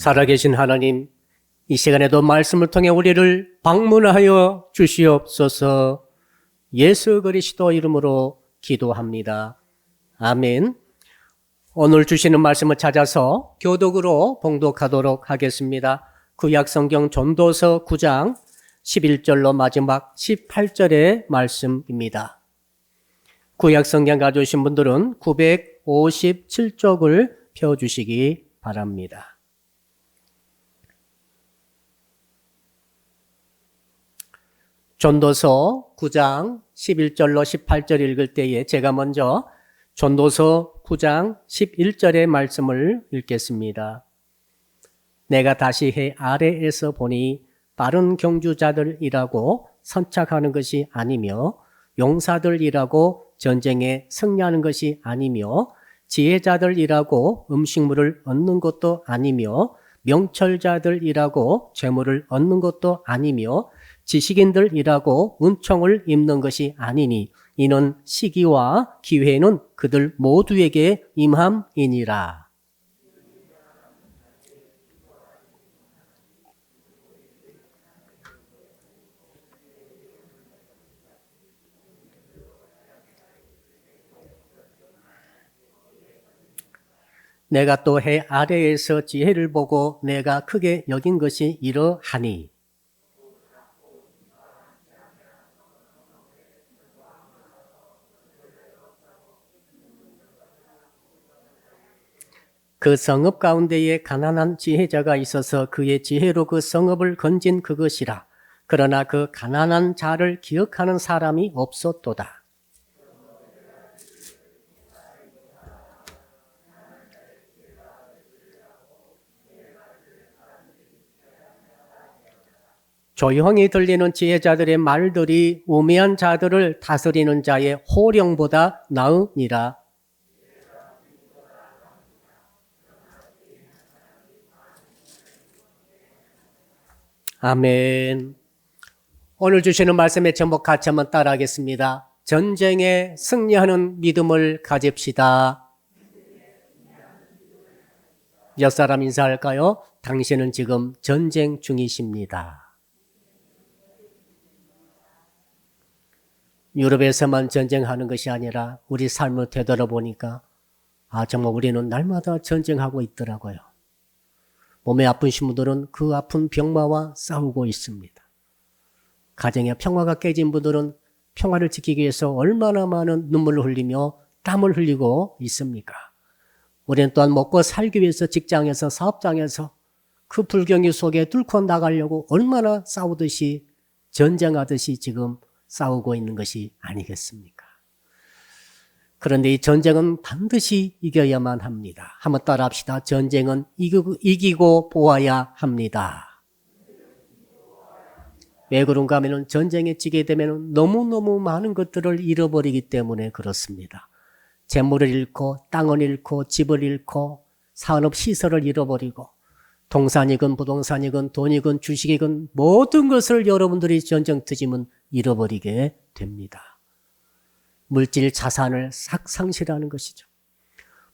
살아계신 하나님, 이 시간에도 말씀을 통해 우리를 방문하여 주시옵소서. 예수 그리스도 이름으로 기도합니다. 아멘. 오늘 주시는 말씀을 찾아서 교독으로 봉독하도록 하겠습니다. 구약성경 전도서 9장 11절로 마지막 18절의 말씀입니다. 구약성경 가져오신 분들은 957쪽을 펴주시기 바랍니다. 전도서 9장 11절로 18절 읽을 때에 제가 먼저 전도서 9장 11절의 말씀을 읽겠습니다. 내가 다시 해 아래에서 보니 빠른 경주자들이라고 선착하는 것이 아니며 용사들이라고 전쟁에 승리하는 것이 아니며 지혜자들이라고 음식물을 얻는 것도 아니며 명철자들이라고 재물을 얻는 것도 아니며 지식인들이라고 은총을 입는 것이 아니니 이는 시기와 기회는 그들 모두에게 임함이니라. 내가 또 해 아래에서 지혜를 보고 내가 크게 여긴 것이 이러하니 그 성읍 가운데에 가난한 지혜자가 있어서 그의 지혜로 그 성읍을 건진 그것이라. 그러나 그 가난한 자를 기억하는 사람이 없었도다. 조용히 들리는 지혜자들의 말들이 우매한 자들을 다스리는 자의 호령보다 나으니라. 아멘. 오늘 주시는 말씀의 제목 같이 한번 따라하겠습니다. 전쟁에 승리하는 믿음을 가집시다. 몇 사람 인사할까요? 당신은 지금 전쟁 중이십니다. 유럽에서만 전쟁하는 것이 아니라 우리 삶을 되돌아보니까 정말 우리는 날마다 전쟁하고 있더라고요. 몸에 아프신 분들은 그 아픈 병마와 싸우고 있습니다. 가정의 평화가 깨진 분들은 평화를 지키기 위해서 얼마나 많은 눈물을 흘리며 땀을 흘리고 있습니까? 우리는 또한 먹고 살기 위해서 직장에서 사업장에서 그 불경기 속에 뚫고 나가려고 얼마나 싸우듯이 전쟁하듯이 지금 싸우고 있는 것이 아니겠습니까? 그런데 이 전쟁은 반드시 이겨야만 합니다. 한번 따라합시다. 전쟁은 이기고 보아야 합니다. 왜 그런가 하면 전쟁에 지게 되면 너무너무 많은 것들을 잃어버리기 때문에 그렇습니다. 재물을 잃고 땅을 잃고 집을 잃고 산업시설을 잃어버리고 동산이건 부동산이건 돈이건 주식이건 모든 것을 여러분들이 전쟁 터지면 잃어버리게 됩니다. 물질 자산을 싹 상실하는 것이죠.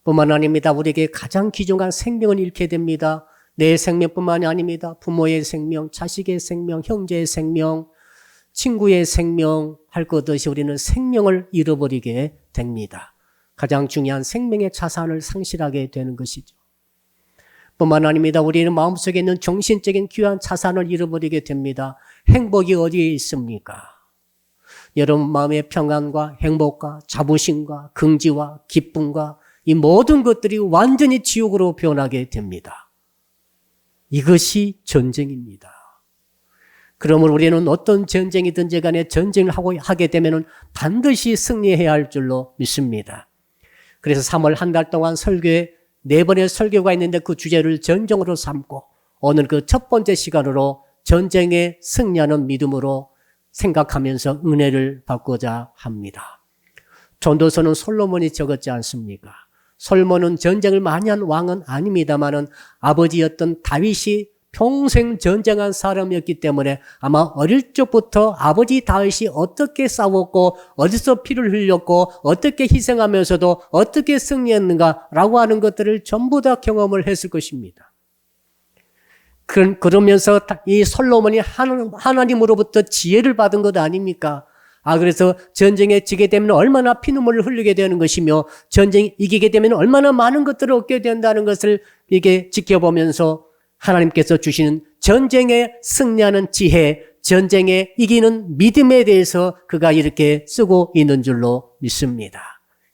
뿐만 아닙니다. 우리에게 가장 귀중한 생명을 잃게 됩니다. 내 생명뿐만이 아닙니다. 부모의 생명, 자식의 생명, 형제의 생명, 친구의 생명 할 것 없이 우리는 생명을 잃어버리게 됩니다. 가장 중요한 생명의 자산을 상실하게 되는 것이죠. 뿐만 아닙니다. 우리는 마음속에 있는 정신적인 귀한 자산을 잃어버리게 됩니다. 행복이 어디에 있습니까? 여러분 마음의 평안과 행복과 자부심과 긍지와 기쁨과 이 모든 것들이 완전히 지옥으로 변하게 됩니다. 이것이 전쟁입니다. 그러므로 우리는 어떤 전쟁이든지 간에 전쟁을 하게 되면 반드시 승리해야 할 줄로 믿습니다. 그래서 3월 한 달 동안 설교에 4번의 설교가 있는데 그 주제를 전쟁으로 삼고 오늘 그 첫 번째 시간으로 전쟁에 승리하는 믿음으로 생각하면서 은혜를 받고자 합니다. 전도서는 솔로몬이 적었지 않습니까? 솔로몬은 전쟁을 많이 한 왕은 아닙니다만은 아버지였던 다윗이 평생 전쟁한 사람이었기 때문에 아마 어릴 적부터 아버지 다윗이 어떻게 싸웠고 어디서 피를 흘렸고 어떻게 희생하면서도 어떻게 승리했는가라고 하는 것들을 전부 다 경험을 했을 것입니다. 그러면서 이 솔로몬이 하나님으로부터 지혜를 받은 것 아닙니까? 그래서 전쟁에 지게 되면 얼마나 피눈물을 흘리게 되는 것이며 전쟁이 이기게 되면 얼마나 많은 것들을 얻게 된다는 것을 이게 지켜보면서 하나님께서 주시는 전쟁에 승리하는 지혜, 전쟁에 이기는 믿음에 대해서 그가 이렇게 쓰고 있는 줄로 믿습니다.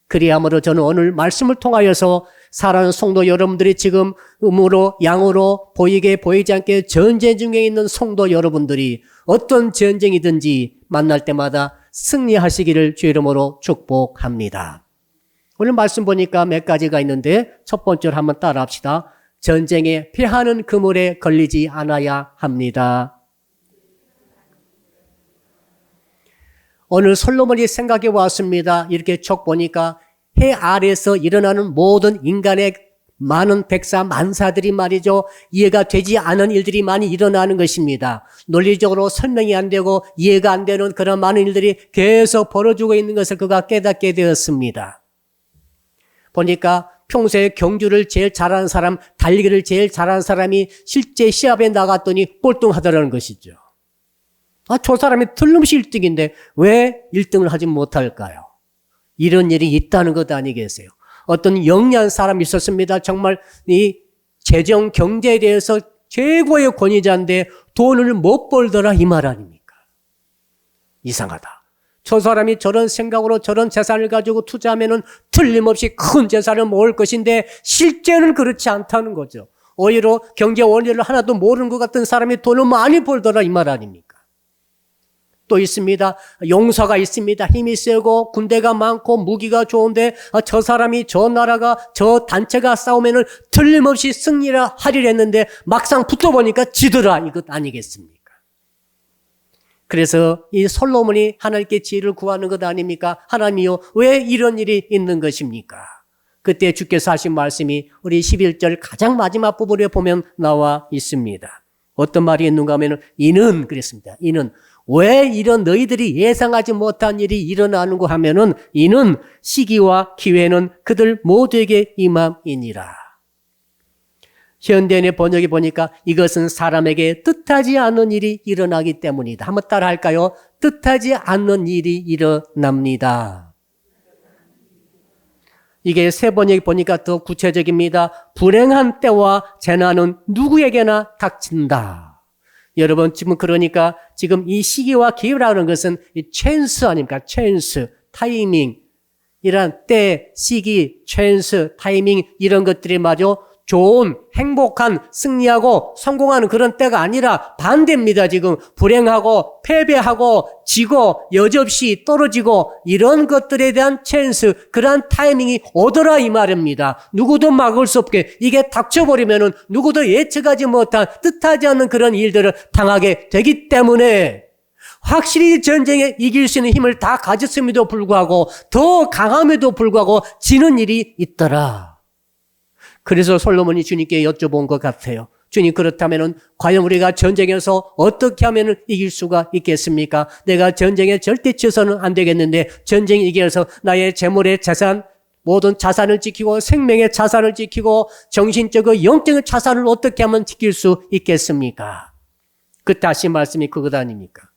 그리함으로 저는 오늘 말씀을 통하여서 사랑하는 성도 여러분들이 지금 음으로 양으로 보이게 보이지 않게 전쟁 중에 있는 성도 여러분들이 어떤 전쟁이든지 만날 때마다 승리하시기를 주의 이름으로 축복합니다. 오늘 말씀 보니까 몇 가지가 있는데 첫 번째로 한번 따라 합시다. 전쟁에 패하는 그물에 걸리지 않아야 합니다. 오늘 솔로몬이 생각해 보았습니다. 이렇게 쭉 보니까 해 아래에서 일어나는 모든 인간의 많은 백사 만사들이 말이죠. 이해가 되지 않은 일들이 많이 일어나는 것입니다. 논리적으로 설명이 안 되고 이해가 안 되는 그런 많은 일들이 계속 벌어지고 있는 것을 그가 깨닫게 되었습니다. 보니까 평소에 경주를 제일 잘하는 사람, 달리기를 제일 잘하는 사람이 실제 시합에 나갔더니 꼴등하더라는 것이죠. 저 사람이 틀림없이 1등인데 왜 1등을 하지 못할까요? 이런 일이 있다는 것 아니겠어요? 어떤 영리한 사람이 있었습니다. 정말 이 재정 경제에 대해서 최고의 권위자인데 돈을 못 벌더라 이 말 아닙니까? 이상하다. 저 사람이 저런 생각으로 저런 재산을 가지고 투자하면은 틀림없이 큰 재산을 모을 것인데 실제는 그렇지 않다는 거죠. 오히려 경제 원리를 하나도 모르는 것 같은 사람이 돈을 많이 벌더라 이 말 아닙니까? 또 있습니다. 용사가 있습니다. 힘이 세고 군대가 많고 무기가 좋은데 저 사람이 저 나라가 저 단체가 싸우면은 틀림없이 승리를 하리라 했는데 막상 붙어보니까 지더라 이것 아니겠습니까? 그래서 이 솔로몬이 하나님께 지혜를 구하는 것 아닙니까? 하나님이요 왜 이런 일이 있는 것입니까? 그때 주께서 하신 말씀이 우리 11절 가장 마지막 부분에 보면 나와 있습니다. 어떤 말이 있는가 하면 이는 그랬습니다. 이는 왜 이런 너희들이 예상하지 못한 일이 일어나는가 하면은 이는 시기와 기회는 그들 모두에게 임함이니라. 현대인의 번역에 보니까 이것은 사람에게 뜻하지 않는 일이 일어나기 때문이다. 한번 따라 할까요? 뜻하지 않는 일이 일어납니다. 이게 세 번역에 보니까 더 구체적입니다. 불행한 때와 재난은 누구에게나 닥친다. 여러분 지금 그러니까 지금 이 시기와 기회라는 것은 찬스 아닙니까? 찬스, 타이밍 이런 때, 시기, 찬스, 타이밍 이런 것들이 마저 좋은 행복한 승리하고 성공하는 그런 때가 아니라 반대입니다. 지금 불행하고 패배하고 지고 여지없이 떨어지고 이런 것들에 대한 찬스 그러한 타이밍이 오더라 이 말입니다. 누구도 막을 수 없게 이게 닥쳐버리면은 누구도 예측하지 못한 뜻하지 않는 그런 일들을 당하게 되기 때문에 확실히 전쟁에 이길 수 있는 힘을 다 가졌음에도 불구하고 더 강함에도 불구하고 지는 일이 있더라. 그래서 솔로몬이 주님께 여쭤본 것 같아요. 주님 그렇다면 과연 우리가 전쟁에서 어떻게 하면 이길 수가 있겠습니까? 내가 전쟁에 절대 쳐서는 안 되겠는데 전쟁에 이기기 위해서 나의 재물의 재산 모든 자산을 지키고 생명의 자산을 지키고 정신적으로 영적인 자산을 어떻게 하면 지킬 수 있겠습니까? 그 다시 말씀이 그것 아닙니까?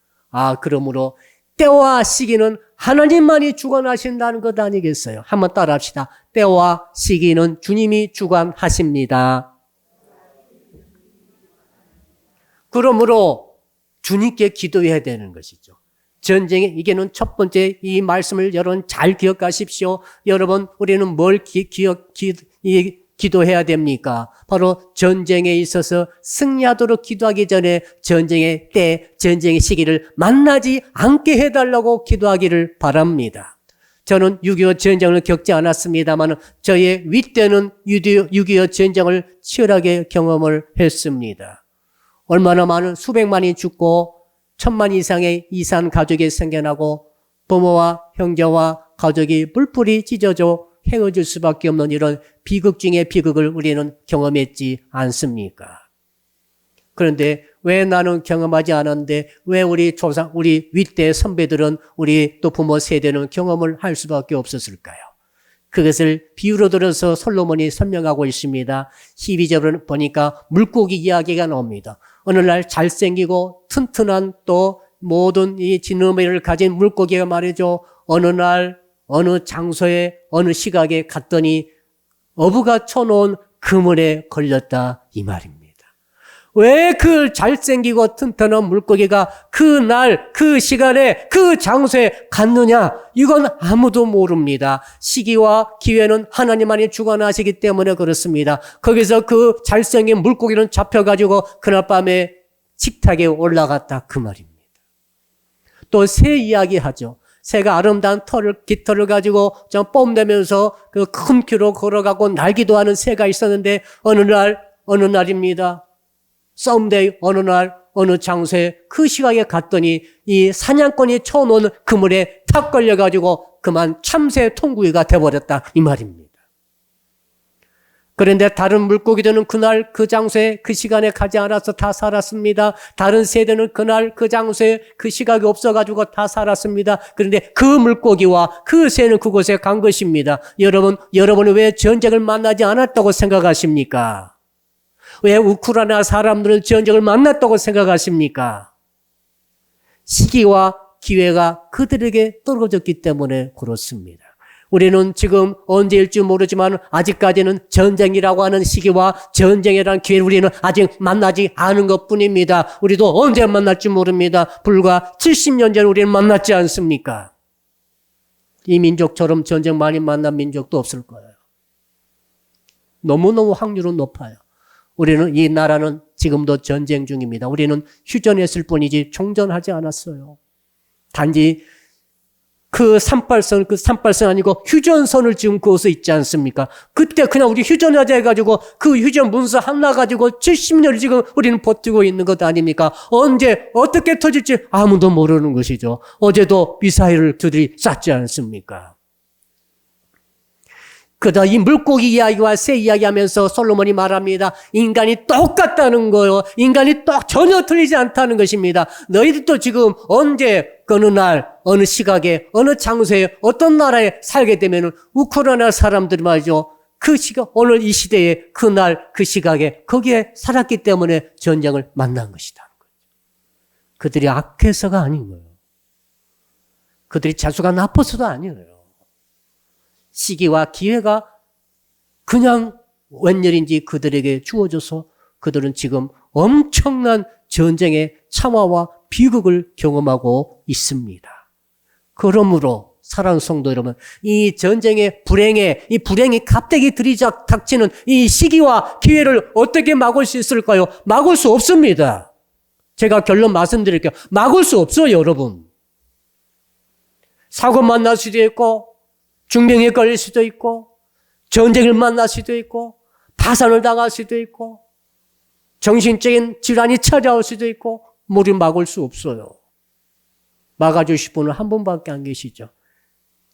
그러므로 때와 시기는 하나님만이 주관하신다는 것 아니겠어요? 한번 따라 합시다. 때와 시기는 주님이 주관하십니다. 그러므로 주님께 기도해야 되는 것이죠. 전쟁에 이게는 첫 번째 이 말씀을 여러분 잘 기억하십시오. 여러분 우리는 뭘 기도해야 됩니까? 바로 전쟁에 있어서 승리하도록 기도하기 전에 전쟁의 때, 전쟁의 시기를 만나지 않게 해달라고 기도하기를 바랍니다. 저는 6.25 전쟁을 겪지 않았습니다만 저의 윗대는 6.25 전쟁을 치열하게 경험을 했습니다. 얼마나 많은 수백만이 죽고 1000만 이상의 이산 가족이 생겨나고 부모와 형제와 가족이 뿔뿔이 찢어져 헤어질 수밖에 없는 이런 비극 중의 비극을 우리는 경험했지 않습니까? 그런데 왜 나는 경험하지 않았는데 왜 우리 윗대 선배들은 우리 또 부모 세대는 경험을 할 수밖에 없었을까요? 그것을 비유로 들어서 솔로몬이 설명하고 있습니다. 12절을 보니까 물고기 이야기가 나옵니다. 어느 날 잘생기고 튼튼한 또 모든 이 지느러미를 가진 물고기가 말이죠. 어느 날 어느 장소에 어느 시각에 갔더니 어부가 쳐놓은 그물에 걸렸다 이 말입니다. 왜 그 잘생기고 튼튼한 물고기가 그 날, 그 시간에, 그 장소에 갔느냐? 이건 아무도 모릅니다. 시기와 기회는 하나님만이 주관하시기 때문에 그렇습니다. 거기서 그 잘생긴 물고기는 잡혀가지고 그날 밤에 식탁에 올라갔다 그 말입니다. 또 새 이야기 하죠. 새가 아름다운 깃털을 가지고 좀 뽐내면서 그 큰 키로 걸어가고 날기도 하는 새가 있었는데 어느 날입니다. 썸데이 어느 날 어느 장소에 그 시각에 갔더니 이 사냥꾼이 쳐놓은 그물에 탁 걸려가지고 그만 참새 통구이가 돼버렸다 이 말입니다. 그런데 다른 물고기들은 그날 그 장소에 그 시간에 가지 않아서 다 살았습니다. 다른 새들은 그날 그 장소에 그 시각이 없어가지고 다 살았습니다. 그런데 그 물고기와 그 새는 그곳에 간 것입니다. 여러분은 왜 전쟁을 만나지 않았다고 생각하십니까? 왜 우크라이나 사람들은 전쟁을 만났다고 생각하십니까? 시기와 기회가 그들에게 떨어졌기 때문에 그렇습니다. 우리는 지금 언제일지 모르지만 아직까지는 전쟁이라고 하는 시기와 전쟁이라는 기회를 우리는 아직 만나지 않은 것뿐입니다. 우리도 언제 만날지 모릅니다. 불과 70년 전 우리는 만났지 않습니까? 이 민족처럼 전쟁 많이 만난 민족도 없을 거예요. 너무너무 확률은 높아요. 이 나라는 지금도 전쟁 중입니다. 우리는 휴전했을 뿐이지 종전하지 않았어요. 단지 그 산발선 아니고 휴전선을 지금 그어서 있지 않습니까? 그때 그냥 우리 휴전하자 해가지고 그 휴전 문서 하나 가지고 70년을 지금 우리는 버티고 있는 것 아닙니까? 언제 어떻게 터질지 아무도 모르는 것이죠. 어제도 미사일을 그들이 쐈지 않습니까? 그러다 이 물고기 이야기와 새 이야기하면서 솔로몬이 말합니다. 인간이 똑같다는 거요. 인간이 전혀 틀리지 않다는 것입니다. 너희들도 지금 언제 어느 날 어느 시각에 어느 장소에 어떤 나라에 살게 되면 우크라이나 사람들이 말이죠. 그 시각 오늘 이 시대에 그 날 그 시각에 거기에 살았기 때문에 전쟁을 만난 것이다. 그들이 악해서가 아닌 거예요. 그들이 재수가 나빠서도 아니에요. 시기와 기회가 그냥 웬일인지 그들에게 주어져서 그들은 지금 엄청난 전쟁의 참화와 비극을 경험하고 있습니다. 그러므로 사랑하는 성도 여러분, 이 전쟁의 이 불행이 갑자기 들이닥치는 이 시기와 기회를 어떻게 막을 수 있을까요? 막을 수 없습니다. 제가 결론 말씀드릴게요. 막을 수 없어요, 여러분. 사고 만날 수도 있고 중병에 걸릴 수도 있고 전쟁을 만날 수도 있고 파산을 당할 수도 있고 정신적인 질환이 찾아올 수도 있고 우리 막을 수 없어요. 막아주실 분은 한 분밖에 안 계시죠.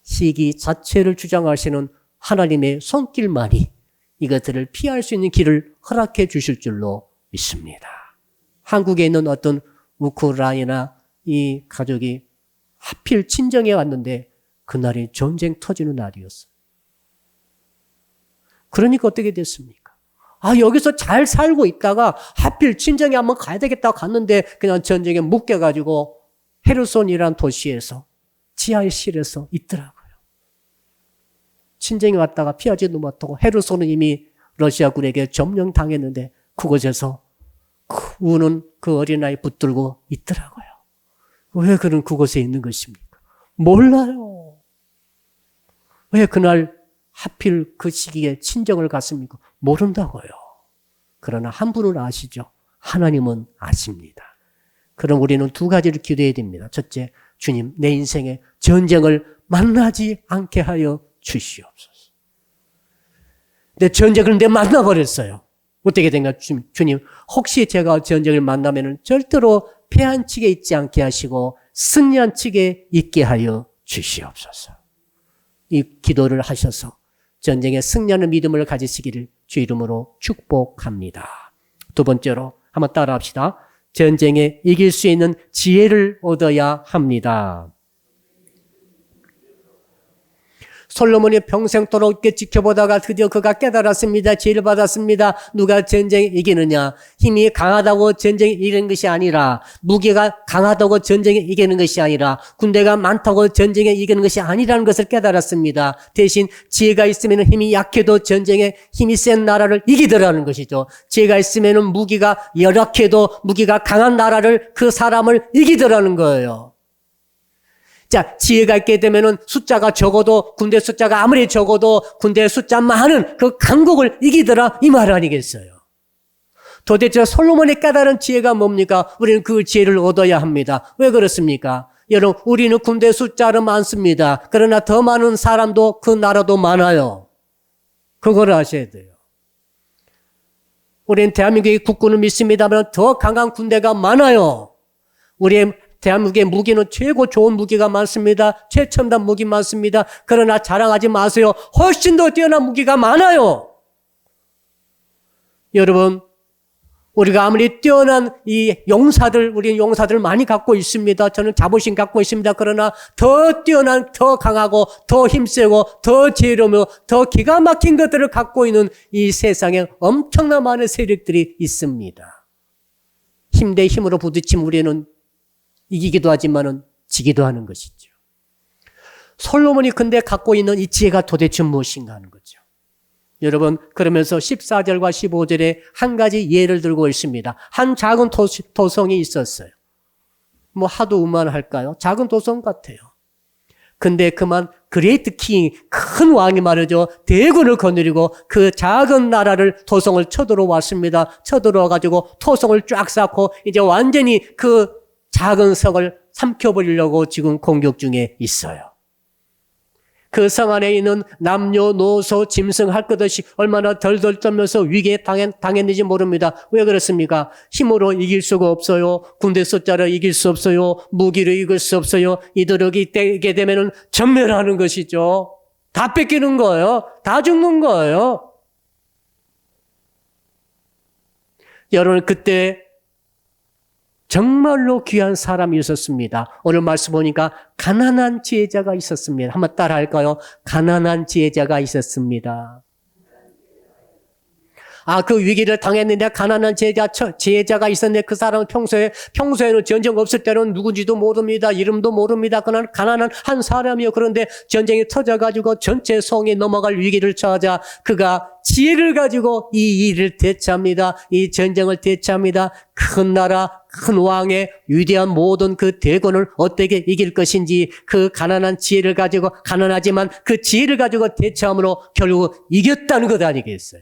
시기 자체를 주장하시는 하나님의 손길만이 이것들을 피할 수 있는 길을 허락해 주실 줄로 믿습니다. 한국에 있는 어떤 우크라이나 이 가족이 하필 친정에 왔는데 그날이 전쟁 터지는 날이었어요. 그러니까 어떻게 됐습니까? 여기서 잘 살고 있다가 하필 친정에 한번 가야 되겠다고 갔는데 그냥 전쟁에 묶여가지고 헤르손이라는 도시에서 지하실에서 있더라고요. 친정에 왔다가 피하지도 못하고 헤르손은 이미 러시아군에게 점령당했는데 그곳에서 우는 그 어린아이 붙들고 있더라고요. 왜 그런 그곳에 있는 것입니까? 몰라요. 왜 그날 하필 그 시기에 친정을 갔습니까? 모른다고요. 그러나 한 분은 아시죠? 하나님은 아십니다. 그럼 우리는 두 가지를 기도해야 됩니다. 첫째, 주님, 내 인생에 전쟁을 만나지 않게 하여 주시옵소서. 내 전쟁을 만나버렸어요. 어떻게 된가? 주님, 혹시 제가 전쟁을 만나면 절대로 패한 측에 있지 않게 하시고 승리한 측에 있게 하여 주시옵소서. 이 기도를 하셔서 전쟁에 승리하는 믿음을 가지시기를 주 이름으로 축복합니다. 두 번째로 한번 따라합시다. 전쟁에 이길 수 있는 지혜를 얻어야 합니다. 솔로몬이 평생도록 이렇게 지켜보다가 드디어 그가 깨달았습니다. 지혜를 받았습니다. 누가 전쟁에 이기느냐? 힘이 강하다고 전쟁에 이기는 것이 아니라, 무기가 강하다고 전쟁에 이기는 것이 아니라, 군대가 많다고 전쟁에 이기는 것이 아니라는 것을 깨달았습니다. 대신 지혜가 있으면 힘이 약해도 전쟁에 힘이 센 나라를 이기더라는 것이죠. 지혜가 있으면 무기가 열악해도 무기가 강한 나라를, 그 사람을 이기더라는 거예요. 자, 지혜가 있게 되면은 숫자가 적어도, 군대 숫자가 아무리 적어도 군대 숫자 많은 그 강국을 이기더라, 이 말 아니겠어요? 도대체 솔로몬이 깨달은 지혜가 뭡니까? 우리는 그 지혜를 얻어야 합니다. 왜 그렇습니까? 여러분, 우리는 군대 숫자는 많습니다. 그러나 더 많은 사람도 그 나라도 많아요. 그걸 아셔야 돼요. 우리는 대한민국의 국군을 믿습니다만 더 강한 군대가 많아요. 우리의 대한민국의 무기는 최고 좋은 무기가 많습니다. 최첨단 무기 많습니다. 그러나 자랑하지 마세요. 훨씬 더 뛰어난 무기가 많아요. 여러분, 우리가 아무리 뛰어난 이 용사들, 우리 용사들 많이 갖고 있습니다. 저는 자부심 갖고 있습니다. 그러나 더 뛰어난, 더 강하고, 더 힘세고, 더 지혜로우며, 더 기가 막힌 것들을 갖고 있는 이 세상에 엄청난 많은 세력들이 있습니다. 힘 대 힘으로 부딪히면 우리는 이기기도 하지만은 지기도 하는 것이죠. 솔로몬이 근데 갖고 있는 이 지혜가 도대체 무엇인가 하는 거죠. 여러분, 그러면서 14절과 15절에 한 가지 예를 들고 있습니다. 한 작은 도성이 있었어요. 뭐 하도 우만할까요? 작은 도성 같아요. 근데 그만 그레이트 킹, 큰 왕이 말이죠. 대군을 거느리고 그 작은 나라를, 도성을 쳐들어왔습니다. 쳐들어와가지고 토성을 쫙 쌓고 이제 완전히 그 작은 성을 삼켜버리려고 지금 공격 중에 있어요. 그 성 안에 있는 남녀노소 짐승할 것 없이 얼마나 덜덜 떨면서 위기에 당했는지 모릅니다. 왜 그렇습니까? 힘으로 이길 수가 없어요. 군대 숫자로 이길 수 없어요. 무기로 이길 수 없어요. 이들에게 떼게 되면 전멸하는 것이죠. 다 뺏기는 거예요. 다 죽는 거예요. 여러분, 그때 정말로 귀한 사람이 있었습니다. 오늘 말씀 보니까 가난한 지혜자가 있었습니다. 한번 따라 할까요? 가난한 지혜자가 있었습니다. 그 위기를 당했는데 가난한 지혜자가 있었는데 그 사람은 평소에는 전쟁 없을 때는 누군지도 모릅니다. 이름도 모릅니다. 그러나 가난한 한 사람이요. 그런데 전쟁이 터져가지고 전체 성이 넘어갈 위기를 처하자 그가 지혜를 가지고 이 일을 대처합니다. 이 전쟁을 대처합니다. 큰 나라, 큰 왕의 위대한 모든 그 대군을 어떻게 이길 것인지 그 가난한 지혜를 가지고, 가난하지만 그 지혜를 가지고 대처함으로 결국 이겼다는 것 아니겠어요?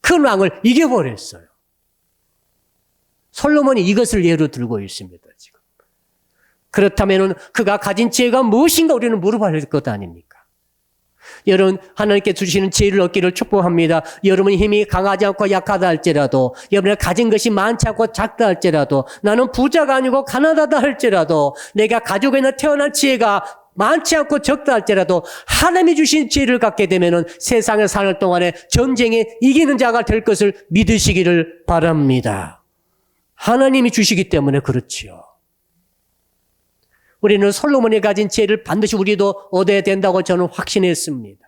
큰 왕을 이겨버렸어요. 솔로몬이 이것을 예로 들고 있습니다, 지금. 그렇다면 그가 가진 지혜가 무엇인가 우리는 물어봐야 할 것 아닙니까? 여러분, 하나님께 주시는 지혜를 얻기를 축복합니다. 여러분의 힘이 강하지 않고 약하다 할지라도, 여러분의 가진 것이 많지 않고 작다 할지라도, 나는 부자가 아니고 가난하다 할지라도, 내가 가지고 있는 태어난 지혜가 많지 않고 적다 할지라도 하나님이 주신 지혜를 갖게 되면 세상에 사는 동안에 전쟁에 이기는 자가 될 것을 믿으시기를 바랍니다. 하나님이 주시기 때문에 그렇지요. 우리는 솔로몬이 가진 지혜를 반드시 우리도 얻어야 된다고 저는 확신했습니다.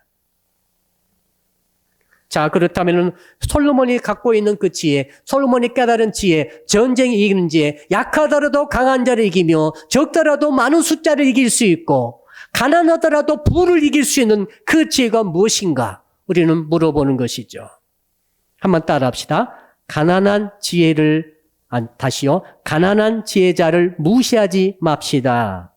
자, 그렇다면 솔로몬이 갖고 있는 그 지혜, 솔로몬이 깨달은 지혜, 전쟁이 이기는 지혜, 약하더라도 강한 자를 이기며 적더라도 많은 숫자를 이길 수 있고 가난하더라도 부를 이길 수 있는 그 지혜가 무엇인가 우리는 물어보는 것이죠. 한번 따라합시다. 가난한 지혜자를 무시하지 맙시다.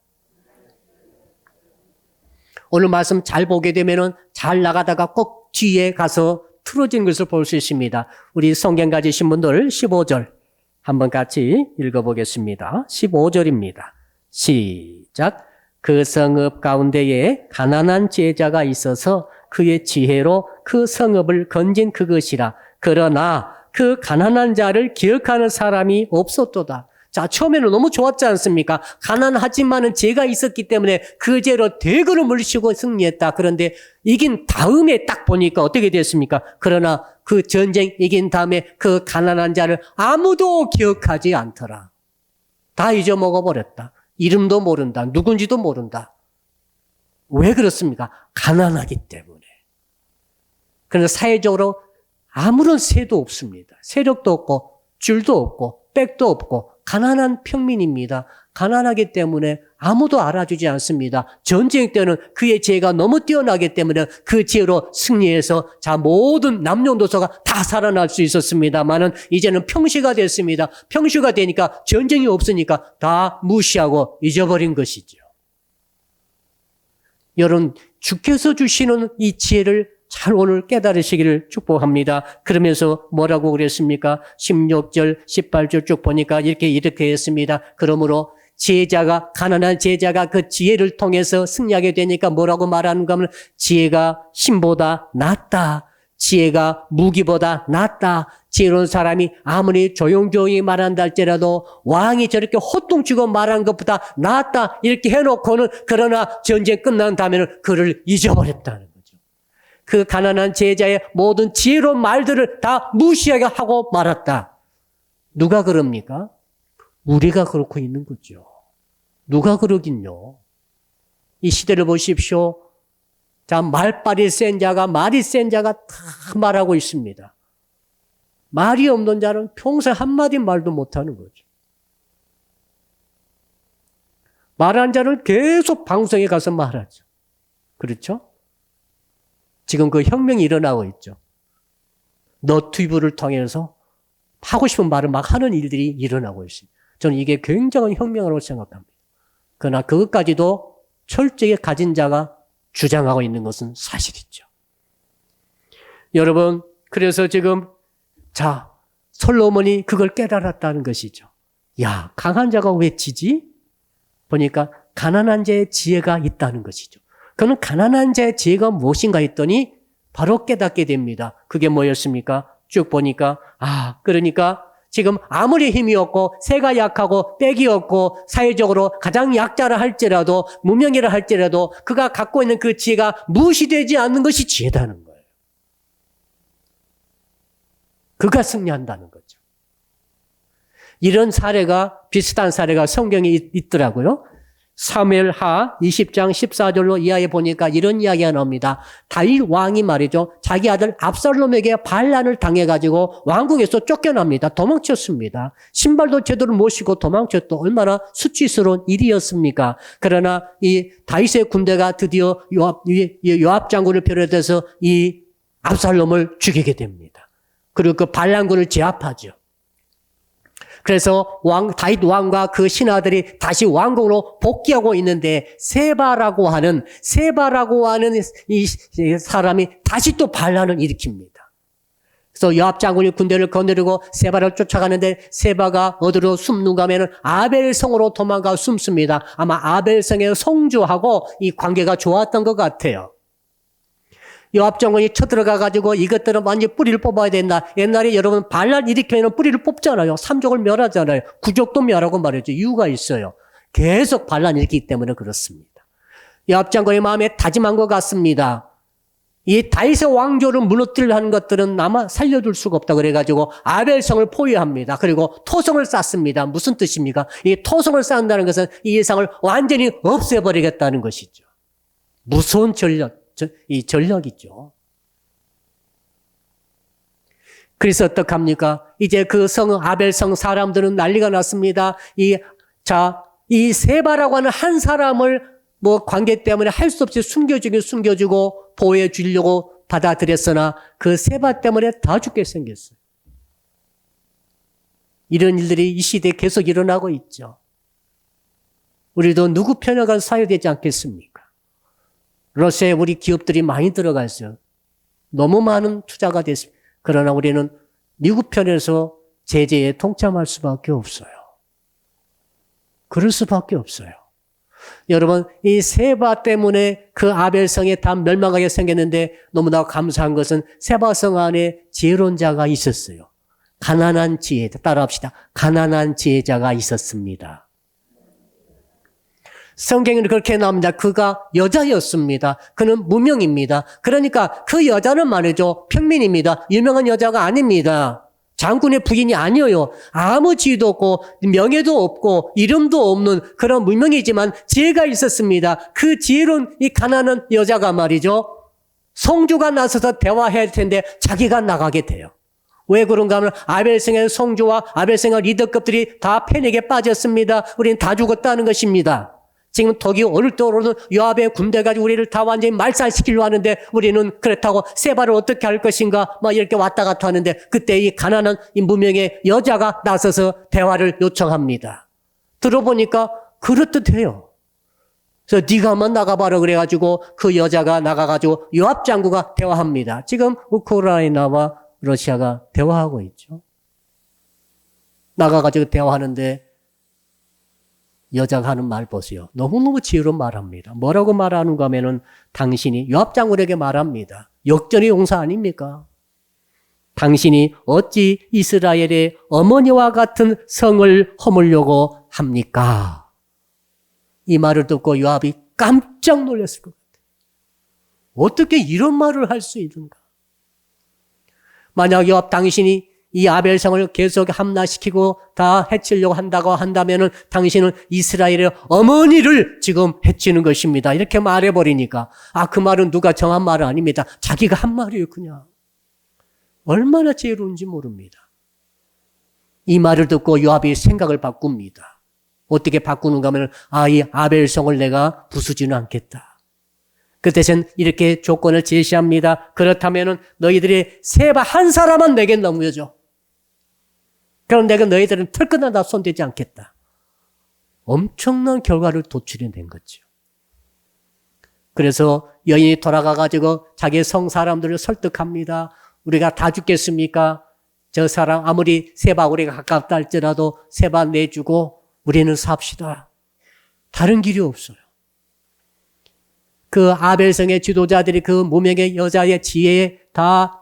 오늘 말씀 잘 보게 되면은 잘 나가다가 꼭 뒤에 가서 틀어진 것을 볼 수 있습니다. 우리 성경 가지신 분들 15절 한번 같이 읽어보겠습니다. 15절입니다. 시작. 그 성읍 가운데에 가난한 지혜자가 있어서 그의 지혜로 그 성읍을 건진 그것이라. 그러나 그 가난한 자를 기억하는 사람이 없었도다. 자, 처음에는 너무 좋았지 않습니까? 가난하지만은 죄가 있었기 때문에 그 죄로 대거를 물리치고 승리했다. 그런데 이긴 다음에 딱 보니까 어떻게 됐습니까? 그러나 그 전쟁 이긴 다음에 그 가난한 자를 아무도 기억하지 않더라. 다 잊어먹어버렸다. 이름도 모른다. 누군지도 모른다. 왜 그렇습니까? 가난하기 때문에. 그러나 사회적으로 아무런 세도 없습니다. 세력도 없고 줄도 없고 백도 없고 가난한 평민입니다. 가난하기 때문에 아무도 알아주지 않습니다. 전쟁 때는 그의 지혜가 너무 뛰어나기 때문에 그 지혜로 승리해서 모든 남녀노소가 다 살아날 수 있었습니다만은 이제는 평시가 됐습니다. 평시가 되니까 전쟁이 없으니까 다 무시하고 잊어버린 것이죠. 여러분, 주께서 주시는 이 지혜를 잘 오늘 깨달으시기를 축복합니다. 그러면서 뭐라고 그랬습니까? 16절, 18절 쭉 보니까 이렇게 했습니다. 그러므로 가난한 제자가 그 지혜를 통해서 승리하게 되니까 뭐라고 말하는가 하면 지혜가 힘보다 낫다. 지혜가 무기보다 낫다. 지혜로운 사람이 아무리 조용조용히 말한다 할지라도 왕이 저렇게 호통치고 말하는 것보다 낫다. 이렇게 해놓고는 그러나 전쟁 끝난 다음에는 그를 잊어버렸다는 거죠. 그 가난한 제자의 모든 지혜로운 말들을 다 무시하게 하고 말았다. 누가 그럽니까? 우리가 그렇고 있는 거죠. 누가 그러긴요. 이 시대를 보십시오. 말빨이 센 자가, 말이 센 자가 다 말하고 있습니다. 말이 없는 자는 평생 한마디 말도 못하는 거죠. 말하는 자는 계속 방송에 가서 말하죠. 그렇죠? 지금 그 혁명이 일어나고 있죠. 너튜브를 통해서 하고 싶은 말을 막 하는 일들이 일어나고 있습니다. 저는 이게 굉장한 혁명이라고 생각합니다. 그러나 그것까지도 철저히 가진 자가 주장하고 있는 것은 사실이죠. 여러분, 그래서 지금 솔로몬이 그걸 깨달았다는 것이죠. 야, 강한 자가 왜 지지? 보니까 가난한 자의 지혜가 있다는 것이죠. 그는 가난한 자의 지혜가 무엇인가 했더니 바로 깨닫게 됩니다. 그게 뭐였습니까? 쭉 보니까 그러니까 지금 아무리 힘이 없고 새가 약하고 빽이 없고 사회적으로 가장 약자라 할지라도 무명이라 할지라도 그가 갖고 있는 그 지혜가 무시되지 않는 것이 지혜다는 거예요. 그가 승리한다는 거죠. 이런 사례가 비슷한 사례가 성경에 있더라고요. 사무엘하 20장 14절로 이하에 보니까 이런 이야기가 나옵니다. 다윗 왕이 말이죠. 자기 아들 압살롬에게 반란을 당해가지고 왕궁에서 쫓겨납니다. 도망쳤습니다. 신발도 제대로 못 신고 도망쳤도 얼마나 수치스러운 일이었습니까? 그러나 이 다윗의 군대가 드디어 요압 장군을 비롯해서 이 압살롬을 죽이게 됩니다. 그리고 그 반란군을 제압하죠. 그래서 다윗 왕과 그 신하들이 다시 왕궁으로 복귀하고 있는데 세바라고 하는 이 사람이 다시 또 반란을 일으킵니다. 그래서 요압 장군이 군대를 거느리고 세바를 쫓아가는데 세바가 어디로 숨는가 하면은 아벨성으로 도망가 숨습니다. 아마 아벨성의 성주하고 이 관계가 좋았던 것 같아요. 요압 장군이 쳐들어가가지고 이것들은 완전히 뿌리를 뽑아야 된다. 옛날에 여러분 반란 일으키면 뿌리를 뽑잖아요. 삼족을 멸하잖아요. 구족도 멸하고 말이죠. 이유가 있어요. 계속 반란 일으키기 때문에 그렇습니다. 요압 장군의 마음에 다짐한 것 같습니다. 이 다윗의 왕조를 무너뜨리려는 것들은 아마 살려둘 수가 없다 그래가지고 아벨성을 포위합니다. 그리고 토성을 쌓습니다. 무슨 뜻입니까? 이 토성을 쌓는다는 것은 이 예상을 완전히 없애버리겠다는 것이죠. 무서운 전략이죠. 그래서 어떡합니까? 이제 그 아벨성 사람들은 난리가 났습니다. 이 세바라고 하는 한 사람을 관계 때문에 할 수 없이 숨겨주고 보호해 주려고 받아들였으나 그 세바 때문에 다 죽게 생겼어요. 이런 일들이 이 시대에 계속 일어나고 있죠. 우리도 누구 편에 가서 사야 되지 않겠습니까? 러시아에 우리 기업들이 많이 들어가 있어요. 너무 많은 투자가 됐습니다. 그러나 우리는 미국 편에서 제재에 동참할 수밖에 없어요. 그럴 수밖에 없어요. 여러분, 이 세바 때문에 그 아벨성에 다 멸망하게 생겼는데 너무나 감사한 것은 세바성 안에 지혜로운 자가 있었어요. 가난한 지혜자, 따라합시다. 가난한 지혜자가 있었습니다. 성경에는 그렇게 나옵니다. 그가 여자였습니다. 그는 무명입니다. 그러니까 그 여자는 말이죠. 평민입니다. 유명한 여자가 아닙니다. 장군의 부인이 아니에요. 아무 지위도 없고 명예도 없고 이름도 없는 그런 무명이지만 지혜가 있었습니다. 그 지혜로운 이 가난한 여자가 말이죠. 성주가 나서서 대화해야 할 텐데 자기가 나가게 돼요. 왜 그런가 하면 아벨성의 성주와 아벨성의 리더급들이 다 패닉에 빠졌습니다. 우리는 다 죽었다는 것입니다. 지금 덕이 오를 떠오르는 요압의 군대가 우리를 다 완전히 말살시키려고 하는데 우리는 그렇다고 세바를 어떻게 할 것인가 막 이렇게 왔다 갔다 하는데 그때 이 가난한 이 무명의 여자가 나서서 대화를 요청합니다. 들어보니까 그렇듯해요. 그래서 네가 한번 나가봐라 그래가지고 그 여자가 나가가지고 요압 장군과 대화합니다. 지금 우크라이나와 러시아가 대화하고 있죠. 나가가지고 대화하는데 여자가 하는 말 보세요. 너무너무 지혜로 말합니다. 뭐라고 말하는가 하면은 당신이 요압 장군에게 말합니다. 역전의 용사 아닙니까? 당신이 어찌 이스라엘의 어머니와 같은 성을 허물려고 합니까? 이 말을 듣고 요압이 깜짝 놀랐을 것 같아요. 어떻게 이런 말을 할 수 있는가? 만약 요압 당신이 이 아벨성을 계속 함락시키고 다 해치려고 한다고 한다면은 당신은 이스라엘의 어머니를 지금 해치는 것입니다. 이렇게 말해버리니까 그 말은 누가 정한 말은 아닙니다. 자기가 한 말이에요 그냥. 얼마나 지혜로운지 모릅니다. 이 말을 듣고 요압이 생각을 바꿉니다. 어떻게 바꾸는가 하면 이 아벨성을 내가 부수지는 않겠다. 그 대신 이렇게 조건을 제시합니다. 그렇다면은 너희들이 세바 한 사람만 내게 넘겨줘. 그럼 내가 너희들은 털끝나 다 손대지 않겠다. 엄청난 결과를 도출해낸 거죠. 그래서 여인이 돌아가가지고 자기 성 사람들을 설득합니다. 우리가 다 죽겠습니까? 저 사람 아무리 세바 우리가 가깝다 할지라도 세바 내주고 우리는 삽시다. 다른 길이 없어요. 그 아벨성의 지도자들이 그 무명의 여자의 지혜에 다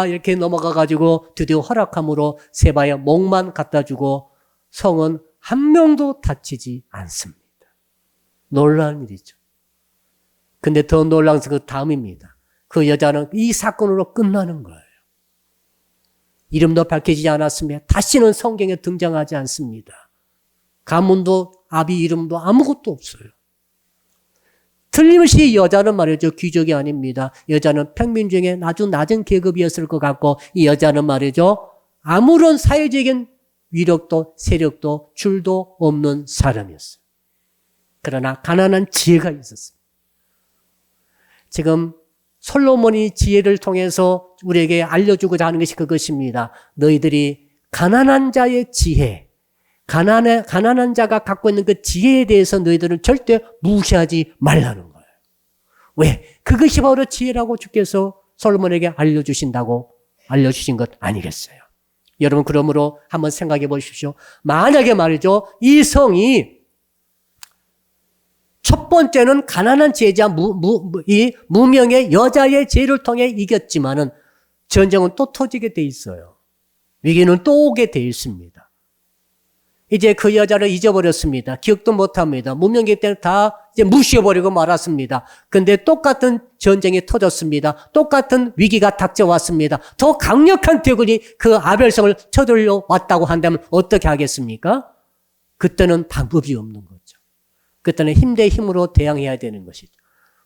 이렇게 넘어가가지고 드디어 허락함으로 세바의 목만 갖다 주고 성은 한 명도 다치지 않습니다. 놀라운 일이죠. 근데 더 놀라운 것은 그 다음입니다. 그 여자는 이 사건으로 끝나는 거예요. 이름도 밝혀지지 않았으며 다시는 성경에 등장하지 않습니다. 가문도 아비 이름도 아무것도 없어요. 틀림없이 여자는 말이죠. 귀족이 아닙니다. 여자는 평민 중에 아주 낮은 계급이었을 것 같고 이 여자는 말이죠. 아무런 사회적인 위력도 세력도 줄도 없는 사람이었어요. 그러나 가난한 지혜가 있었어요. 지금 솔로몬이 지혜를 통해서 우리에게 알려주고자 하는 것이 그것입니다. 너희들이 가난한 자의 지혜, 가난한 자가 갖고 있는 그 지혜에 대해서 너희들은 절대 무시하지 말라는 거예요. 왜? 그것이 바로 지혜라고 주께서 솔로몬에게 알려주신 것 아니겠어요? 여러분 그러므로 한번 생각해 보십시오. 만약에 말이죠. 이 성이 첫 번째는 가난한 지혜자 이 무명의 여자의 지혜를 통해 이겼지만은 전쟁은 또 터지게 돼 있어요. 위기는 또 오게 돼 있습니다. 이제 그 여자를 잊어버렸습니다. 기억도 못합니다. 무명기 때는 다 이제 무시해버리고 말았습니다. 근데 똑같은 전쟁이 터졌습니다. 똑같은 위기가 닥쳐왔습니다. 더 강력한 대군이 그 아벨성을 쳐들려 왔다고 한다면 어떻게 하겠습니까? 그때는 방법이 없는 거죠. 그때는 힘 대 힘으로 대항해야 되는 것이죠.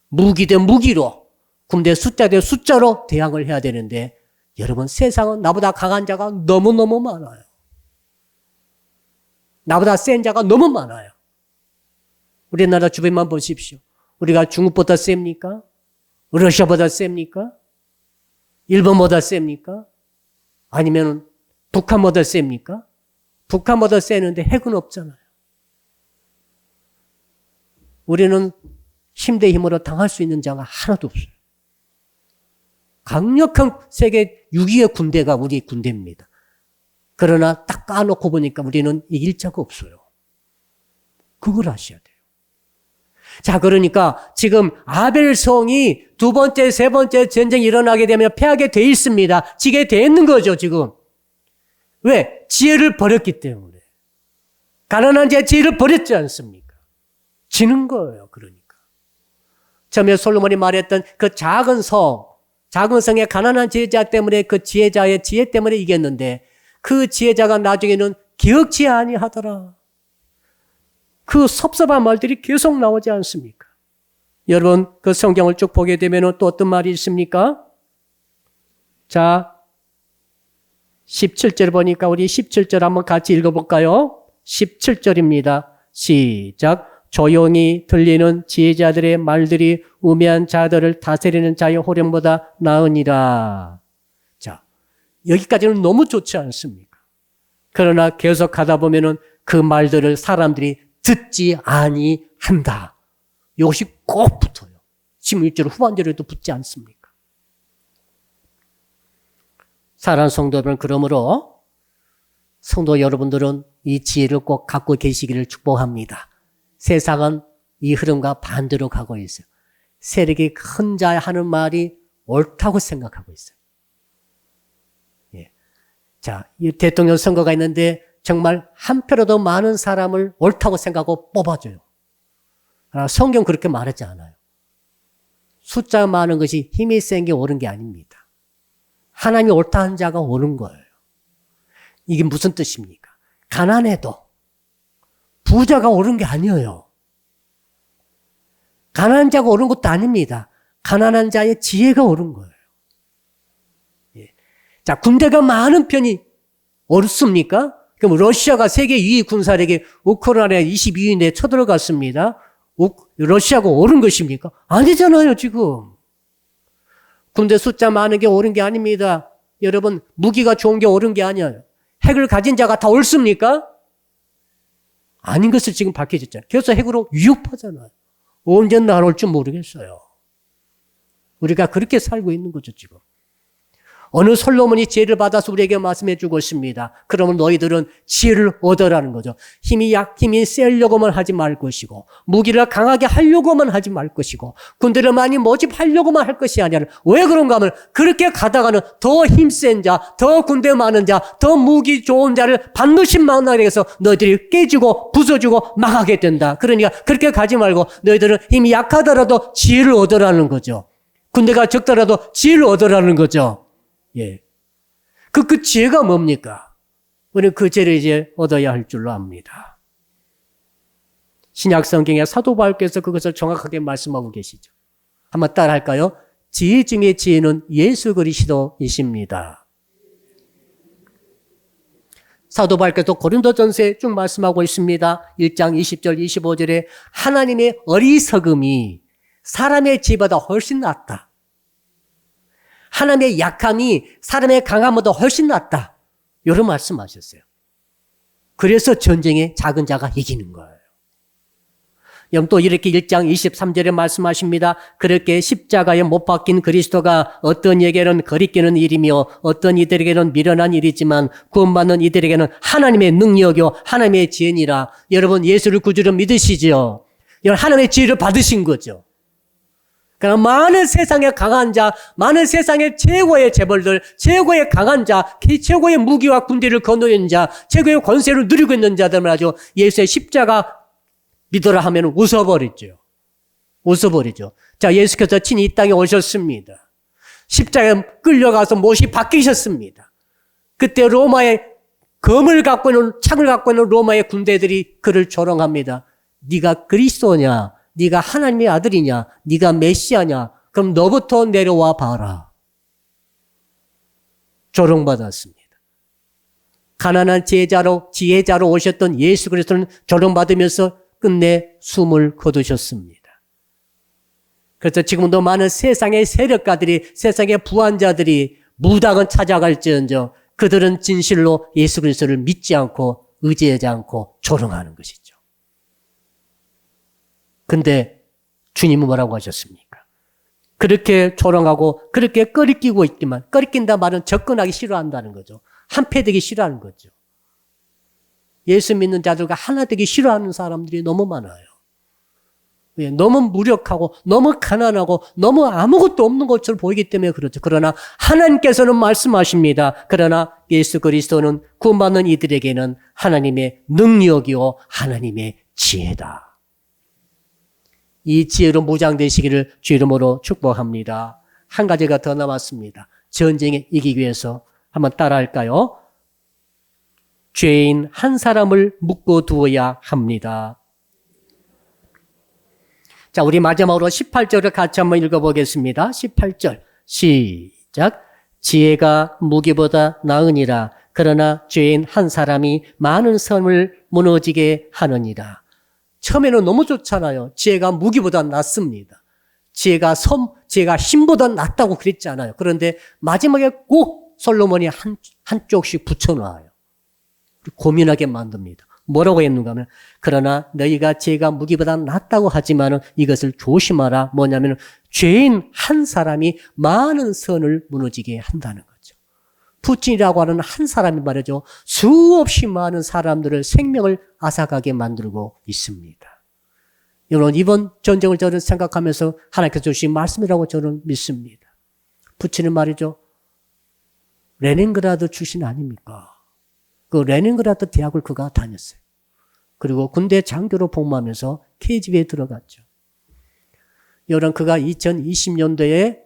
무기 대 무기로, 군 대 숫자 대 숫자로 대항을 해야 되는데 여러분 세상은 나보다 강한 자가 너무너무 많아요. 나보다 센 자가 너무 많아요. 우리나라 주변만 보십시오. 우리가 중국보다 셉니까? 러시아보다 셉니까? 일본보다 셉니까? 아니면 북한보다 셉니까? 북한보다 세는데 핵은 없잖아요. 우리는 힘 대 힘으로 당할 수 있는 자가 하나도 없어요. 강력한 세계 6위의 군대가 우리 군대입니다. 그러나 딱 까놓고 보니까 우리는 이길 자가 없어요. 그걸 아셔야 돼요. 자, 그러니까 지금 아벨성이 두 번째, 세 번째 전쟁이 일어나게 되면 패하게 돼 있습니다. 지게 돼 있는 거죠, 지금. 왜? 지혜를 버렸기 때문에. 가난한 자의 지혜를 버렸지 않습니까? 지는 거예요, 그러니까. 처음에 솔로몬이 말했던 그 작은 성, 작은 성의 가난한 지혜자 때문에 그 지혜자의 지혜 때문에 이겼는데 그 지혜자가 나중에는 기억지 아니하더라. 그 섭섭한 말들이 계속 나오지 않습니까? 여러분 그 성경을 쭉 보게 되면 또 어떤 말이 있습니까? 자, 17절 보니까 우리 17절 한번 같이 읽어볼까요? 17절입니다. 시작. 조용히 들리는 지혜자들의 말들이 우매한 자들을 다스리는 자의 호령보다 나으니라. 자, 여기까지는 너무 좋지 않습니까? 그러나 계속 가다 보면은 그 말들을 사람들이 듣지 아니한다. 이것이 꼭 붙어요. 16절 후반절에도 붙지 않습니까? 사랑하는 성도 여러분, 그러므로 성도 여러분들은 이 지혜를 꼭 갖고 계시기를 축복합니다. 세상은 이 흐름과 반대로 가고 있어요. 세력이 큰 자 하는 말이 옳다고 생각하고 있어요. 예. 자, 이 대통령 선거가 있는데 정말 한 표라도 많은 사람을 옳다고 생각하고 뽑아줘요. 그러나 성경 그렇게 말하지 않아요. 숫자 많은 것이 힘이 센 게 옳은 게 아닙니다. 하나님이 옳다 한 자가 옳은 거예요. 이게 무슨 뜻입니까? 가난해도 부자가 옳은 게 아니에요. 가난한 자가 옳은 것도 아닙니다. 가난한 자의 지혜가 옳은 거예요. 예. 자, 군대가 많은 편이 옳습니까? 그럼 러시아가 세계 2위 군사력에 우크라이나에 22위인데 쳐들어갔습니다. 러시아가 옳은 것입니까? 아니잖아요, 지금. 군대 숫자 많은 게 옳은 게 아닙니다. 여러분, 무기가 좋은 게 옳은 게 아니에요. 핵을 가진 자가 다 옳습니까? 아닌 것을 지금 밝혀졌잖아요. 그래서 핵으로 위협하잖아요. 언제 나올지 모르겠어요. 우리가 그렇게 살고 있는 거죠, 지금. 어느 솔로몬이 지혜를 받아서 우리에게 말씀해 주고 있습니다. 그러면 너희들은 지혜를 얻어라는 거죠. 힘이 세려고만 하지 말 것이고, 무기를 강하게 하려고만 하지 말 것이고, 군대를 많이 모집하려고만 할 것이 아니라, 왜 그런가 하면, 그렇게 가다가는 더 힘센 자, 더 군대 많은 자, 더 무기 좋은 자를 반드시 만나게 해서 너희들이 깨지고 부숴주고 망하게 된다. 그러니까 그렇게 가지 말고 너희들은 힘이 약하더라도 지혜를 얻어라는 거죠. 군대가 적더라도 지혜를 얻어라는 거죠. 예. 그 지혜가 뭡니까? 우리는 그 지혜를 이제 얻어야 할 줄로 압니다. 신약 성경에 사도 바울께서 그것을 정확하게 말씀하고 계시죠. 한번 따라 할까요? 지혜 중의 지혜는 예수 그리스도이십니다. 사도 바울께서 고린도전서에 쭉 말씀하고 있습니다. 1장 20절 25절에 하나님의 어리석음이 사람의 지혜보다 훨씬 낫다. 하나님의 약함이 사람의 강함보다 훨씬 낫다. 이런 말씀하셨어요. 그래서 전쟁에 작은 자가 이기는 거예요. 여러분 또 이렇게 1장 23절에 말씀하십니다. 그렇게 십자가에 못 박힌 그리스도가 어떤 이에게는 거리끼는 일이며 어떤 이들에게는 미련한 일이지만 구원받는 이들에게는 하나님의 능력이요 하나님의 지혜니라. 여러분 예수를 구주로 믿으시죠? 여러분 하나님의 지혜를 받으신 거죠. 그러나 많은 세상의 강한 자, 많은 세상의 최고의 재벌들, 최고의 강한 자, 최고의 무기와 군대를 거느리는 자, 최고의 권세를 누리고 있는 자들 말이죠. 예수의 십자가 믿으라 하면 웃어버리죠. 웃어버리죠. 자, 예수께서 친히 이 땅에 오셨습니다. 십자가에 끌려가서 못이 박히셨습니다. 그때 로마의 검을 갖고 있는, 창을 갖고 있는 로마의 군대들이 그를 조롱합니다. 네가 그리스도냐? 네가 하나님의 아들이냐? 네가 메시아냐? 그럼 너부터 내려와 봐라. 조롱받았습니다. 가난한 지혜자로 오셨던 예수 그리스도는 조롱받으면서 끝내 숨을 거두셨습니다. 그래서 지금도 많은 세상의 세력가들이, 세상의 부한자들이 무당은 찾아갈지언정 그들은 진실로 예수 그리스도를 믿지 않고 의지하지 않고 조롱하는 것이죠. 근데 주님은 뭐라고 하셨습니까? 그렇게 조롱하고 그렇게 꺼리끼고 있지만, 꺼리낀다 말은 접근하기 싫어한다는 거죠. 한패되기 싫어하는 거죠. 예수 믿는 자들과 하나 되기 싫어하는 사람들이 너무 많아요. 너무 무력하고 너무 가난하고 너무 아무것도 없는 것처럼 보이기 때문에 그렇죠. 그러나 하나님께서는 말씀하십니다. 그러나 예수 그리스도는 구원받는 이들에게는 하나님의 능력이요 하나님의 지혜다. 이 지혜로 무장되시기를 주 이름으로 축복합니다. 한 가지가 더 남았습니다. 전쟁에 이기기 위해서 한번 따라할까요? 죄인 한 사람을 묶어두어야 합니다. 자, 우리 마지막으로 18절을 같이 한번 읽어보겠습니다. 18절 시작. 지혜가 무기보다 나으니라. 그러나 죄인 한 사람이 많은 성을 무너지게 하느니라. 처음에는 너무 좋잖아요. 지혜가 무기보다 낫습니다. 지혜가 힘보다 낫다고 그랬잖아요. 그런데 마지막에 꼭 솔로몬이 한쪽씩 붙여놔요. 고민하게 만듭니다. 뭐라고 했는가 하면, 그러나 너희가 지혜가 무기보다 낫다고 하지만은 이것을 조심하라. 뭐냐면 죄인 한 사람이 많은 선을 무너지게 한다는 거죠. 푸틴이라고 하는 한 사람이 말이죠. 수없이 많은 사람들의 생명을 앗아가게 만들고 있습니다. 여러분, 이번 전쟁을 저는 생각하면서 하나님께서 주신 말씀이라고 저는 믿습니다. 푸틴은 말이죠. 레닌그라드 출신 아닙니까? 그 레닌그라드 대학을 그가 다녔어요. 그리고 군대 장교로 복무하면서 KGB에 들어갔죠. 여러분, 그가 2020년도에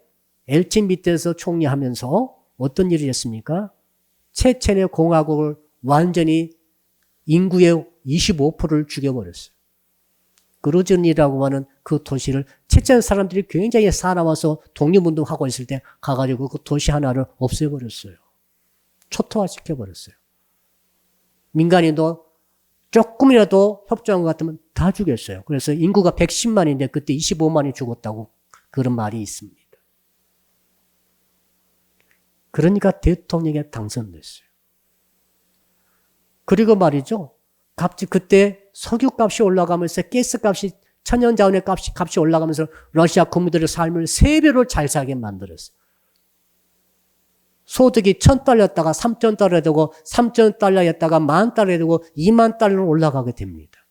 엘친 밑에서 총리하면서 어떤 일을 했습니까? 체체네 공화국을 완전히 인구의 25%를 죽여버렸어요. 그루진이라고 하는 그 도시를 체첸 사람들이 굉장히 살아와서 독립운동하고 있을 때 가가지고 그 도시 하나를 없애버렸어요. 초토화시켜버렸어요. 민간인도 조금이라도 협조한 것 같으면 다 죽였어요. 그래서 인구가 110만인데 그때 25만이 죽었다고 그런 말이 있습니다. 그러니까 대통령에 당선됐어요. 그리고 말이죠. 그때 석유값이 올라가면서 가스값이 천연자원의 값이 올라가면서 러시아 국민들의 삶을 3배로 잘 살게 만들었어요. 소득이 $1,000였다가 $3,000 되고 $3,000였다가 $10,000 되고 $20,000로 올라가게 됩니다.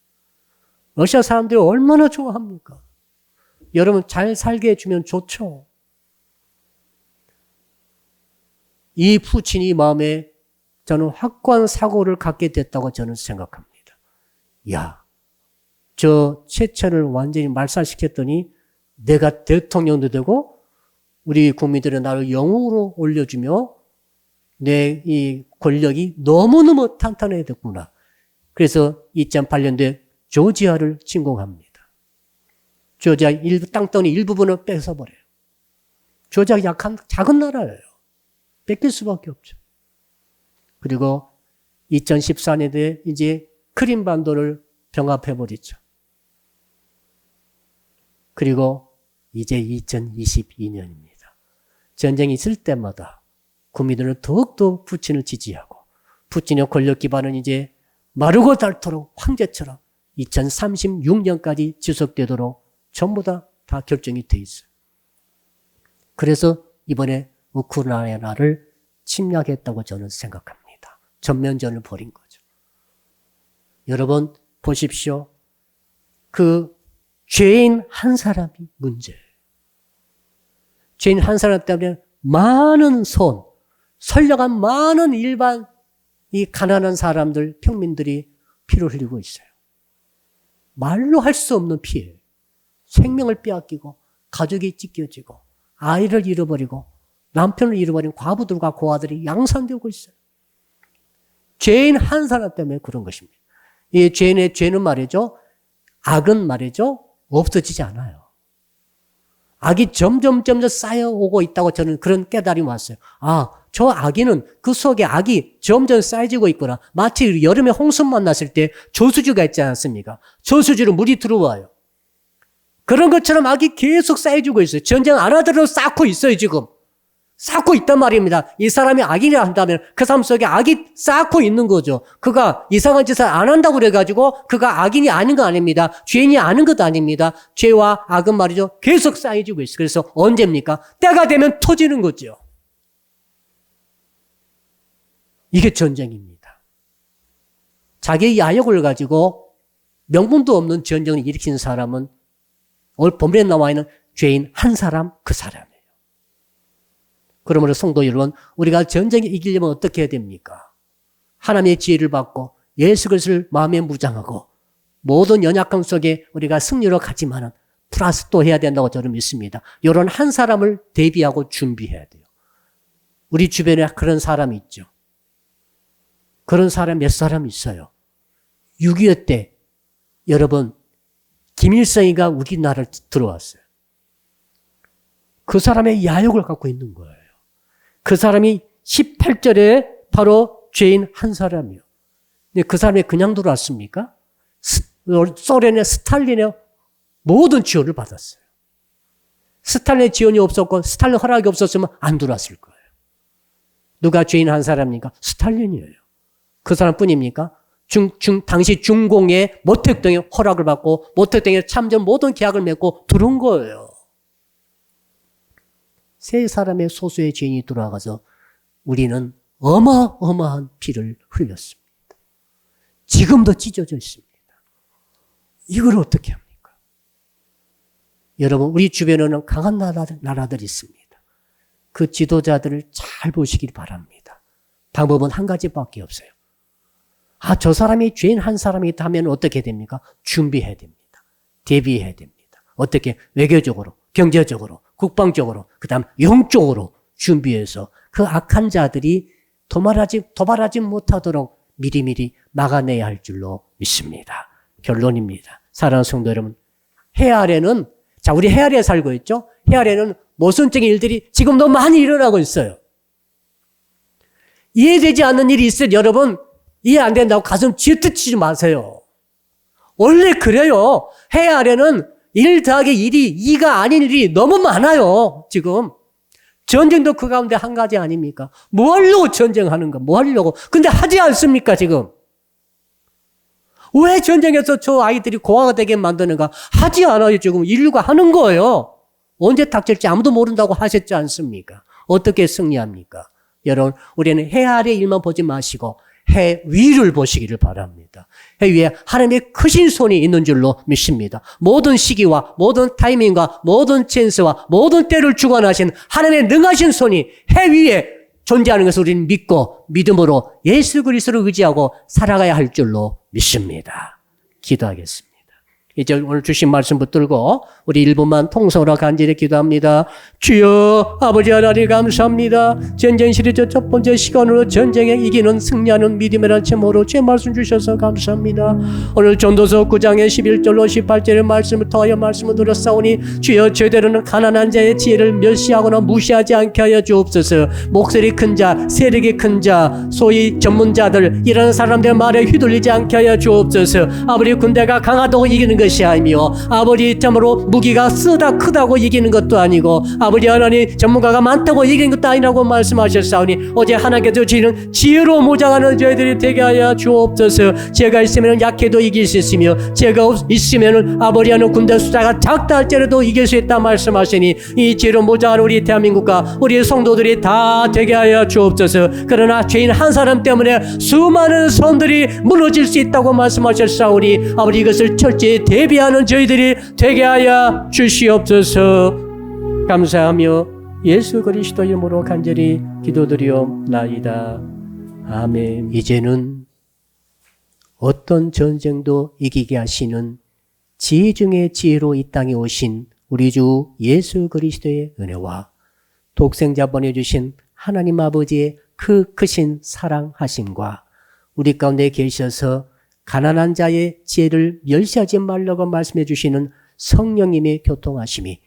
러시아 사람들이 얼마나 좋아합니까? 여러분 잘 살게 해주면 좋죠. 이 푸틴이 마음에 저는 확고한 사고를 갖게 됐다고 저는 생각합니다. 야, 저 체첸을 완전히 말살시켰더니 내가 대통령도 되고 우리 국민들은 나를 영웅으로 올려주며 내 이 권력이 너무너무 탄탄해졌구나. 그래서 2008년도에 조지아를 침공합니다. 조지아 땅덩이 일부분을 뺏어버려요. 조지아가 약한 작은 나라예요. 뺏길 수밖에 없죠. 그리고 2014년도에 이제 크림반도를 병합해버리죠. 그리고 이제 2022년입니다. 전쟁이 있을 때마다 국민들은 더욱더 푸틴을 지지하고 푸틴의 권력 기반은 이제 마르고 닳도록 황제처럼 2036년까지 지속되도록 전부 다 결정이 돼 있어요. 그래서 이번에 우크라이나를 침략했다고 저는 생각합니다. 전면전을 벌인 거죠. 여러분 보십시오. 그 죄인 한 사람이 문제예요. 죄인 한 사람 때문에 많은 선량한 많은 일반 이 가난한 사람들, 평민들이 피를 흘리고 있어요. 말로 할 수 없는 피해. 생명을 빼앗기고 가족이 찢겨지고 아이를 잃어버리고 남편을 잃어버린 과부들과 고아들이 양산되고 있어요. 죄인 한 사람 때문에 그런 것입니다. 이 죄인의 죄는 말이죠. 악은 말이죠. 없어지지 않아요. 악이 점점 쌓여오고 있다고 저는 그런 깨달음이 왔어요. 아, 저 악인은 그 속에 악이 점점 쌓여지고 있구나. 마치 여름에 홍수 만났을 때 저수지가 있지 않습니까? 저수지로 물이 들어와요. 그런 것처럼 악이 계속 쌓여지고 있어요. 전쟁 안 하더라도 쌓고 있어요, 지금. 쌓고 있단 말입니다. 이 사람이 악인이라 한다면 그 사람 속에 악이 쌓고 있는 거죠. 그가 이상한 짓을 안 한다고 그래가지고 그가 악인이 아닌 거 아닙니다. 죄인이 아닌 것도 아닙니다. 죄와 악은 말이죠. 계속 쌓여지고 있어요. 그래서 언제입니까? 때가 되면 터지는 거죠. 이게 전쟁입니다. 자기의 야욕을 가지고 명분도 없는 전쟁을 일으킨 사람은 오늘 본문에 나와 있는 죄인 한 사람, 그 사람이에요. 그러므로 성도 여러분, 우리가 전쟁에 이기려면 어떻게 해야 됩니까? 하나님의 지혜를 받고 예수 그리스도를 마음에 무장하고 모든 연약함 속에 우리가 승리로 가지만은 플러스 또 해야 된다고 저는 믿습니다. 이런 한 사람을 대비하고 준비해야 돼요. 우리 주변에 그런 사람이 있죠. 그런 사람 몇 사람 있어요. 6.25 때 여러분 김일성이가 우리나라를 들어왔어요. 그 사람의 야욕을 갖고 있는 거예요. 그 사람이 18절에 바로 죄인 한 사람이요. 근데 그 사람이 그냥 들어왔습니까? 소련의 스탈린의 모든 지원을 받았어요. 스탈린의 지원이 없었고 스탈린 허락이 없었으면 안 들어왔을 거예요. 누가 죄인 한 사람입니까? 스탈린이에요. 그 사람뿐입니까? 당시 중공의 모택동의 허락을 받고 모택동에 참전 모든 계약을 맺고 들어온 거예요. 세 사람의 소수의 죄인이 들어와서 우리는 어마어마한 피를 흘렸습니다. 지금도 찢어져 있습니다. 이걸 어떻게 합니까? 여러분, 우리 주변에는 강한 나라들이 있습니다. 그 지도자들을 잘 보시길 바랍니다. 방법은 한 가지밖에 없어요. 저 사람이 죄인 한 사람이 있다면 어떻게 됩니까? 준비해야 됩니다. 대비해야 됩니다. 어떻게? 외교적으로, 경제적으로, 국방적으로, 그 다음 영적으로 준비해서 그 악한 자들이 도발하지 못하도록 미리미리 막아내야 할 줄로 믿습니다. 결론입니다. 사랑하는 성도 여러분, 해 아래는, 우리 해 아래에 살고 있죠? 해 아래는 모순적인 일들이 지금 너무 많이 일어나고 있어요. 이해되지 않는 일이 있어요. 여러분, 이해 안 된다고 가슴 쥐어뜯지 마세요. 원래 그래요. 해 아래는 1 더하기 1이 2가 아닌 일이 너무 많아요. 지금. 전쟁도 그 가운데 한 가지 아닙니까? 뭐 하려고 전쟁하는가? 뭐 하려고? 근데 하지 않습니까, 지금? 왜 전쟁에서 저 아이들이 고아가 되게 만드는가? 하지 않아요, 지금. 인류가 하는 거예요. 언제 닥칠지 아무도 모른다고 하셨지 않습니까? 어떻게 승리합니까? 여러분, 우리는 해 아래 일만 보지 마시고 해 위를 보시기를 바랍니다. 해 위에 하나님의 크신 손이 있는 줄로 믿습니다. 모든 시기와 모든 타이밍과 모든 찬스와 모든 때를 주관하신 하나님의 능하신 손이 해 위에 존재하는 것을 우리는 믿고 믿음으로 예수 그리스도를 의지하고 살아가야 할 줄로 믿습니다. 기도하겠습니다. 이제 오늘 주신 말씀 붙들고 우리 1분만 통성으로 간절히 기도합니다. 주여 아버지 하나님 감사합니다. 전쟁 시리즈 첫 번째 시간으로 전쟁에 이기는 승리하는 믿음이라는 제목으로 제 말씀 주셔서 감사합니다. 오늘 전도서 9장의 11절로 18절의 말씀을 통하여 말씀을 들었사오니 주여 제대로는 가난한 자의 지혜를 멸시하거나 무시하지 않게 하여 주옵소서. 목소리 큰 자, 세력이 큰 자, 소위 전문자들 이런 사람들 말에 휘둘리지 않게 하여 주옵소서. 아버지 군대가 강하다고 이기는 것이 아니며 아버지 참으로 무기가 쓰다 크다고 이기는 것도 아니고 아버지 하나님 전문가가 많다고 이기는 것도 아니라고 말씀하셨사오니 오직 하나님께서 주시는 지혜로 무장하는 저희들이 되게 하여 주옵소서. 죄가 있으면 약해도 이길 수 있으며 죄가 있으면 아버지 하는 군대 숫자가 작다 할지라도 이길 수 있다 말씀하시니 이 지혜로 무장하는 우리 대한민국과 우리 성도들이 다 되게 하여 주옵소서. 그러나 죄인 한 사람 때문에 수많은 성들이 무너질 수 있다고 말씀하셨사오니 아버지 이것을 철저히 대비하는 저희들이 되게 하여 주시옵소서. 감사하며 예수 그리스도 이름으로 간절히 기도드리옵나이다. 아멘. 이제는 어떤 전쟁도 이기게 하시는 지혜 중에 지혜로 이 땅에 오신 우리 주 예수 그리스도의 은혜와 독생자 보내주신 하나님 아버지의 그 크신 사랑하심과 우리 가운데 계셔서 가난한 자의 지혜를 멸시하지 말라고 말씀해 주시는 성령님의 교통하심이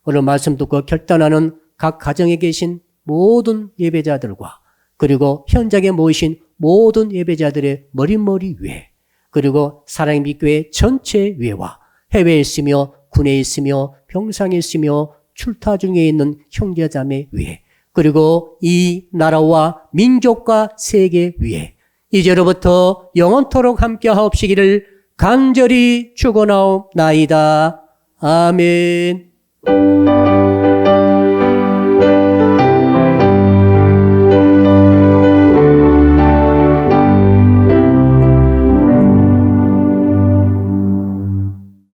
오늘 말씀 듣고 결단하는 각 가정에 계신 모든 예배자들과 그리고 현장에 모이신 모든 예배자들의 머릿머리 위에 그리고 사랑의 믿교회 전체 위에와 해외에 있으며 군에 있으며 병상에 있으며 출타 중에 있는 형제자매 위에 그리고 이 나라와 민족과 세계 위에 이제로부터 영원토록 함께 하옵시기를 간절히 축원하옵나이다. 아멘.